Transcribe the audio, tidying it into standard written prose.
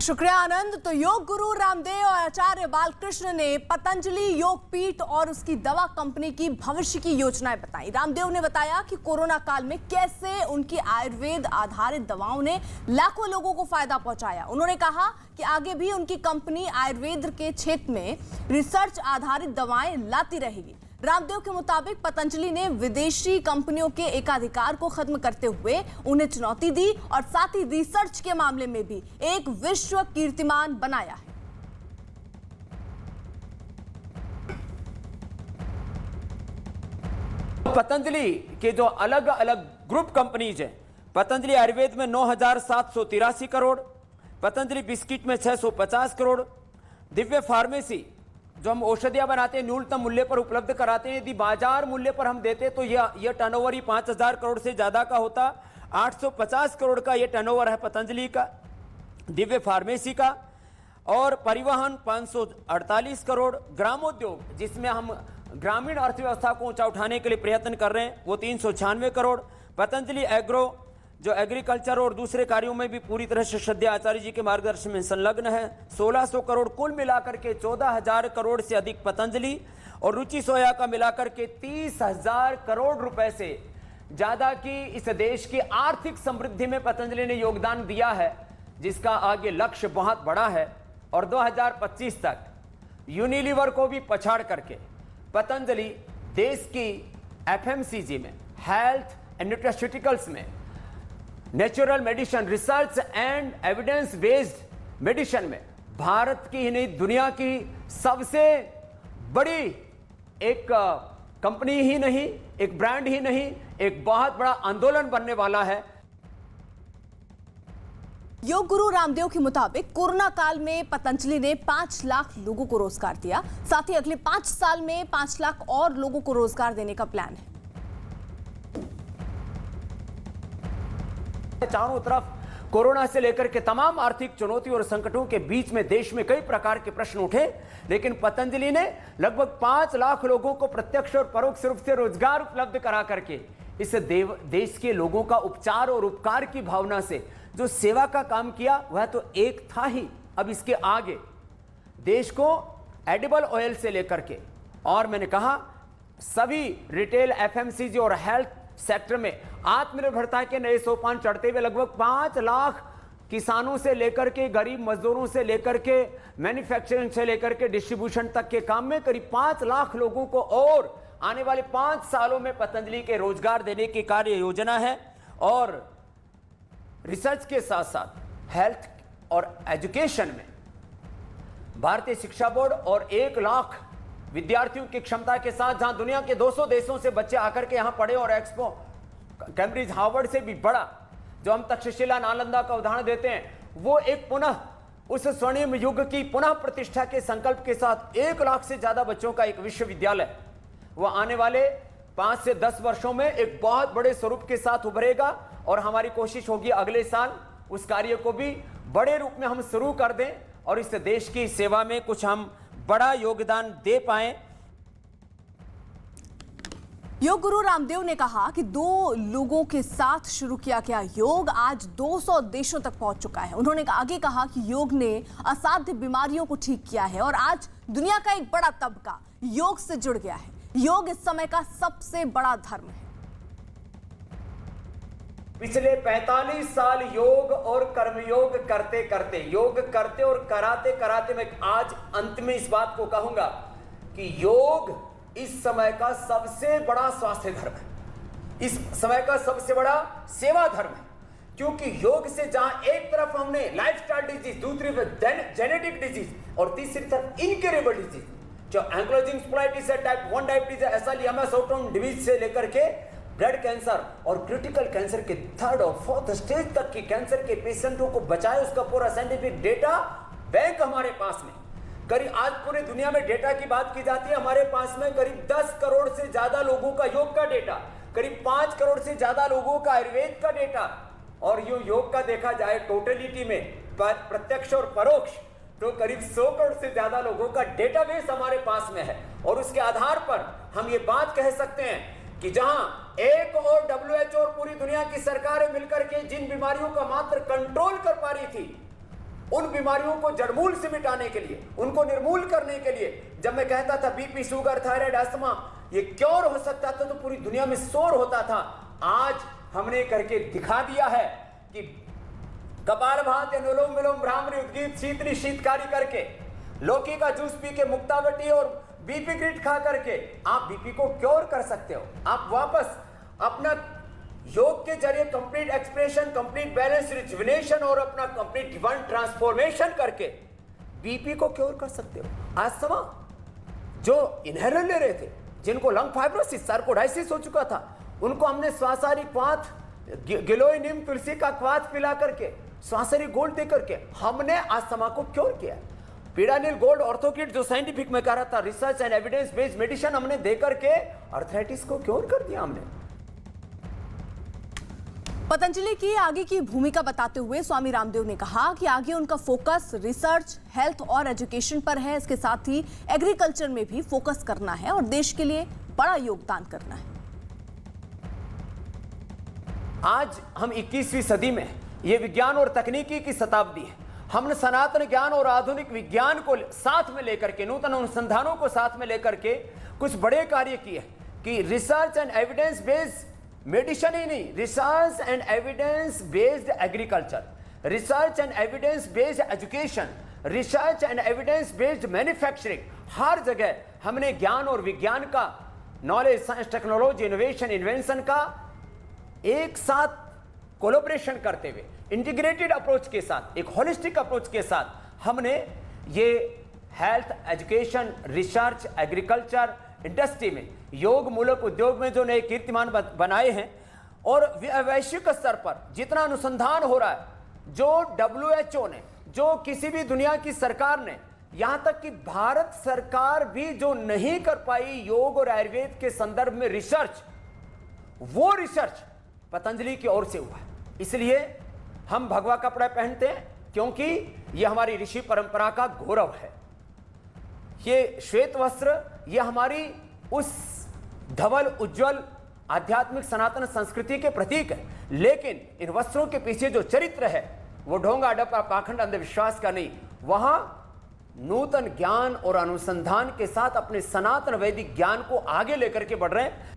शुक्रिया आनंद। तो योग गुरु रामदेव और आचार्य बालकृष्ण ने पतंजलि योग पीठ और उसकी दवा कंपनी की भविष्य की योजनाएं बताई। रामदेव ने बताया कि कोरोना काल में कैसे उनकी आयुर्वेद आधारित दवाओं ने लाखों लोगों को फायदा पहुंचाया। उन्होंने कहा कि आगे भी उनकी कंपनी आयुर्वेद के क्षेत्र में रिसर्च आधारित दवाएं लाती रहेगी। रामदेव के मुताबिक पतंजलि ने विदेशी कंपनियों के एकाधिकार को खत्म करते हुए उन्हें चुनौती दी और साथ ही रिसर्च के मामले में भी एक विश्व कीर्तिमान बनाया है। पतंजलि के जो अलग अलग ग्रुप कंपनीज हैं, पतंजलि आयुर्वेद में 9,783 करोड़, पतंजलि बिस्किट में 650 करोड़, दिव्य फार्मेसी जो हम औषधियां बनाते हैं न्यूनतम मूल्य पर उपलब्ध कराते हैं, यदि बाजार मूल्य पर हम देते तो यह टर्नओवर ही 5,000 करोड़ से ज्यादा का होता। 850 करोड़ का यह टर्नओवर है पतंजलि का, दिव्य फार्मेसी का। और परिवहन 548 करोड़, ग्रामोद्योग जिसमें हम ग्रामीण अर्थव्यवस्था को ऊंचा उठाने के लिए प्रयत्न कर रहे हैं वो 396 करोड़। पतंजलि एग्रो जो एग्रीकल्चर और दूसरे कार्यों में भी पूरी तरह से श्रद्धेय आचार्य जी के मार्गदर्शन में संलग्न है, 1600 करोड़। कुल मिलाकर के 14,000 करोड़ से अधिक पतंजलि और रुचि सोया का मिलाकर के 30,000 करोड़ रुपए से ज्यादा की इस देश की आर्थिक समृद्धि में पतंजलि ने योगदान दिया है, जिसका आगे लक्ष्य बहुत बड़ा है। और 2025 तक यूनिलीवर को भी पछाड़ करके पतंजलि देश की एफएमसीजी में, हेल्थ एंड न्यूट्रास्यूटिकल्स में, natural medicine, research and evidence based medicine में भारत की ही नहीं दुनिया की सबसे बड़ी एक कंपनी ही नहीं, एक ब्रांड ही नहीं, एक बहुत बड़ा आंदोलन बनने वाला है। योग गुरु रामदेव के मुताबिक कोरोना काल में पतंजलि ने 5 लाख लोगों को रोजगार दिया। साथ ही अगले 5 साल में 5 लाख और लोगों को रोजगार देने का प्लान है। चारों तरफ कोरोना से लेकर के तमाम आर्थिक चुनौतियों और संकटों के बीच में देश में कई प्रकार के प्रश्न उठे, लेकिन पतंजलि ने लगभग 5 लाख लोगों को प्रत्यक्ष और परोक्ष रूप से रोजगार उपलब्ध करा करके इस देश के लोगों का उपचार और उपकार की भावना से जो सेवा का काम किया वह तो एक था ही। अब इसके आगे देश को एडिबल ऑयल से लेकर के, और मैंने कहा सभी रिटेल, एफएमसीजी और हेल्थ सेक्टर में आत्मनिर्भरता के नए सोपान चढ़ते हुए लगभग 5 लाख किसानों से लेकर के गरीब मजदूरों से लेकर के मैन्युफैक्चरिंग से लेकर के डिस्ट्रीब्यूशन तक के काम में करीब 5 लाख लोगों को और आने वाले 5 सालों में पतंजलि के रोजगार देने की कार्य योजना है। और रिसर्च के साथ साथ हेल्थ और एजुकेशन में भारतीय शिक्षा बोर्ड और 1 लाख विद्यार्थियों की क्षमता के साथ, जहां दुनिया के 200 देशों से बच्चे आकर के यहां पढ़े और एक्सपो कैम्ब्रिज हार्वर्ड से भी बड़ा जो हम तक्षशिला नालंदा का उदाहरण देते हैं, वो एक पुनः उस स्वर्णिम युग की पुनः प्रतिष्ठा के संकल्प के साथ 1 लाख से ज्यादा बच्चों का एक विश्वविद्यालय वो आने वाले 5 से 10 वर्षों में एक बहुत बड़े स्वरूप के साथ उभरेगा। और हमारी कोशिश होगी अगले साल उस कार्य को भी बड़े रूप में हम शुरू कर दें और इस देश की सेवा में कुछ हम बड़ा योगदान दे पाएं। योग गुरु रामदेव ने कहा कि 2 लोगों के साथ शुरू किया गया योग आज 200 देशों तक पहुंच चुका है। उन्होंने आगे कहा कि योग ने असाध्य बीमारियों को ठीक किया है और आज दुनिया का एक बड़ा तबका योग से जुड़ गया है। योग इस समय का सबसे बड़ा धर्म है। पिछले 45 साल योग और कर्मयोग करते करते, योग करते और कराते कराते मैं आज अंत में इस बात को कहूंगा कि योग इस समय का सबसे बड़ा स्वास्थ्य धर्म है, इस समय का सबसे बड़ा सेवा धर्म है। क्योंकि योग से जहां एक तरफ हमने लाइफस्टाइल डिजीज, दूसरी तरफ जेनेटिक डिजीज और तीसरी तरफ इनक्यूरेबल डिजीज जो एंक्लोजिंग स्पोलाइटिस है, टाइप 1 डायबिटीज है, ऐसा लियामा ऑटोइम्यून डिजीज से लेकर के ब्लड कैंसर और क्रिटिकल कैंसर के 3rd और 4th स्टेज तक के कैंसर के पेशेंटों को बचाए, उसका पूरा साइंटिफिक डेटा बैंक हमारे पास में। करीब आज पूरी दुनिया में डेटा की बात की जाती है, हमारे पास में करीब 10 करोड़ से ज्यादा लोगों का योग का डेटा, करीब 5 करोड़ से ज्यादा लोगों का आयुर्वेद का डेटा। और योग का देखा जाए टोटलिटी में प्रत्यक्ष और परोक्ष तो करीब 100 करोड़ से ज्यादा लोगों का डेटाबेस हमारे पास में है। और उसके आधार पर हम ये बात कह सकते हैं कि जहां एक और WHO और पूरी दुनिया की सरकारें मिलकर के जिन बीमारियों का मात्र कंट्रोल कर पा रही थी, उन बीमारियों को जड़मूल से मिटाने के लिए, उनको निर्मूल करने के लिए, जब मैं कहता था बीपी, शुगर, थायराइड, अस्थमा ये क्योर हो सकता था तो पूरी दुनिया में शोर होता था। आज हमने करके दिखा दिया है कि कपालभाति, अनुलोम विलोम, भ्रामरी, उद्गीत, शीतली, शीतकारी करके, लौकी का जूस पी के, मुक्तावटी और बीपी ग्रिट खा करके आप बीपी को क्योर कर सकते हो। आप वापस अपना योग के जरिए complete expression, complete balance, rejuvenation और अपना कंप्लीट डिवाइन ट्रांसफॉर्मेशन करके बीपी को क्योर कर सकते हो। अस्थमा जो इनहेलर ले रहे थे, जिनको लंग फाइब्रोसिस, सार्कोडाइसिस हो चुका था, उनको हमने श्वासारी क्वाथ, गिलोय नीम तुलसी का क्वाथ पिला करके, श्वासारी गोल्ड दे करके हमने अस्थमा को क्योर किया। पीडानिल गोल्ड ऑर्थोकिट जो साइंटिफिक में कह रहा था, research and evidence based medicine हमने दे करके अर्थराइटिस को क्योर कर दिया हमने। पतंजलि की आगे की भूमिका बताते हुए स्वामी रामदेव ने कहा कि आगे उनका फोकस रिसर्च, हेल्थ और एजुकेशन पर है। इसके साथ ही एग्रीकल्चर में भी फोकस करना है और देश के लिए बड़ा योगदान करना है। आज हम 21वीं सदी में, ये विज्ञान और तकनीकी की शताब्दी है। हमने सनातन ज्ञान और आधुनिक विज्ञान को साथ में लेकर के, नूतन अनुसंधानों को साथ में लेकर के कुछ बड़े कार्य किए कि research and evidence based medicine ही नहीं, research and evidence based agriculture, research and evidence based education, research and evidence based manufacturing, हर जगह हमने ज्ञान और विज्ञान का, knowledge, science, technology, innovation, invention का एक साथ कोलैबोरेशन करते हुए, इंटीग्रेटेड अप्रोच के साथ, एक होलिस्टिक अप्रोच के साथ हमने ये health, education, research, agriculture, industry में, योग मूलक उद्योग में जो नए कीर्तिमान बनाए हैं और वैश्विक स्तर पर जितना अनुसंधान हो रहा है, जो WHO ने, जो किसी भी दुनिया की सरकार ने, यहां तक कि भारत सरकार भी जो नहीं कर पाई योग और आयुर्वेद के संदर्भ में रिसर्च, वो रिसर्च पतंजलि की ओर से हुआ है। इसलिए हम भगवा कपड़ा पहनते हैं क्योंकि यह हमारी ऋषि परंपरा का गौरव है। ये श्वेत वस्त्र, ये हमारी उस धवल उज्जवल आध्यात्मिक सनातन संस्कृति के प्रतीक है। लेकिन इन वस्त्रों के पीछे जो चरित्र है वो ढोंगा, डपा, पाखंड, अंधविश्वास का नहीं। वहां नूतन ज्ञान और अनुसंधान के साथ अपने सनातन वैदिक ज्ञान को आगे लेकर के बढ़ रहे हैं।